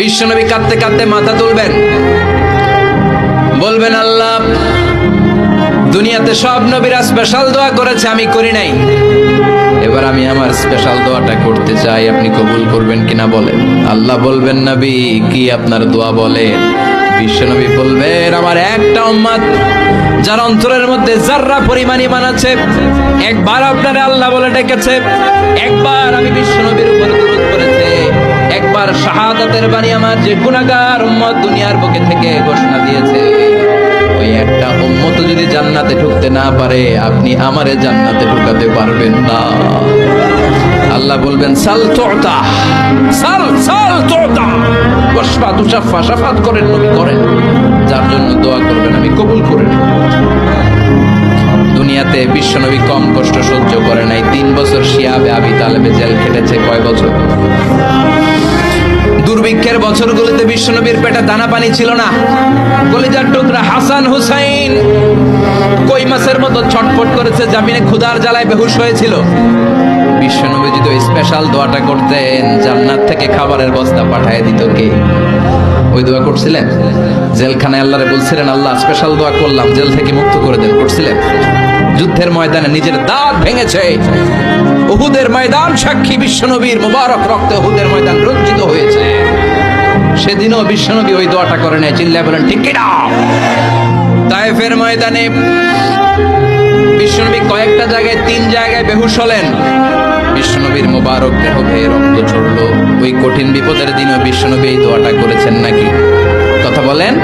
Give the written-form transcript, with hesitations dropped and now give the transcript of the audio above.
বিশ্বনবী কাঁদতে কাঁদতে মাথা তুলবেন, বলবেন আল্লাহ, দুনিয়াতে সব নবীরা স্পেশাল দোয়া করেছে, আমি করি নাই, এবার আমি আমার স্পেশাল দোয়াটা করতে চাই, আপনি কবুল করবেন কিনা বলেন। আল্লাহ বলবেন, নবী কি আপনার দোয়া বলেন? বিশ্বনবী বলবেন, আমার একটা উম্মত যার অন্তরের মধ্যে যাররা পরিমাণ ঈমান আছে, একবার আপনারে আল্লাহ বলে ডেকেছে, একবার আমি বিশ্বনবীর উপর দরুদ পড়েছে, একবার শাহাদাতের বাণী আমার যে গুনাহগার উম্মত দুনিয়ার বুকে থেকে ঘোষণা দিয়েছে, ওই একটা উম্মত যদি জান্নাতে ঢুকতে না পারে, আপনি আমারে জান্নাতে ঢুকাতে পারবেন না। আল্লাহ বলবেন, সাল তুতা, সাল সাল তুতা, ওয়াশফা তুশাফা, শাফাত করেন নবী করেন, যার জন্য দোয়া করবেন আমি কবুল করে নেব। দুনিয়াতে বিশ্বনবী কম কষ্ট সহ্য করে নাই। 3 বছর শিয়াবে আবি তালেবে জেল খেটেছে। কয় বছর? দুর্ভিক্ষের বছরগুলোতে বিশ্বনবীর পেটে দানা পানি ছিল না। কলিজার টুকরা হাসান হুসাইন কই মাছের মতো ছটফট করেছে, জামিনে ক্ষুধার জ্বালায় বেহুশ হয়েছিল। বিশ্বনবী যদি ওই স্পেশাল দোয়াটা করতেন, জান্নাত থেকে খাবারের বস্তা পাঠিয়ে দিত কে? ওই দোয়া করছিলেন? জেলখানায় আল্লাহরে বলছিলেন, আল্লাহ স্পেশাল দোয়া করলাম, জেল থেকে মুক্ত করে দেন, করছিলেন? যুদ্ধের ময়দানে নিজের দাঁত ভেঙেছে, উহুদের ময়দান সাক্ষী, বিশ্বনবীর মুবারক রক্তে উহুদের ময়দান রঞ্জিত হয়েছে। সেদিনও বিশ্বনবী ওই দোয়াটা করে নাই। চিল্লায় বলেন ঠিক কিনা? তায়েফের ময়দানে বিশ্বনবী কয়েকটা জায়গায়, 3 জায়গায় বেহুশ হলেন। বিশ্বনবীর মুবারক দেহ বেয়ে রক্ত ঝরলো। ওই কঠিন বিপদের দিনও বিশ্বনবী এই দোয়াটা করেছেন নাকি? কথা বলেন।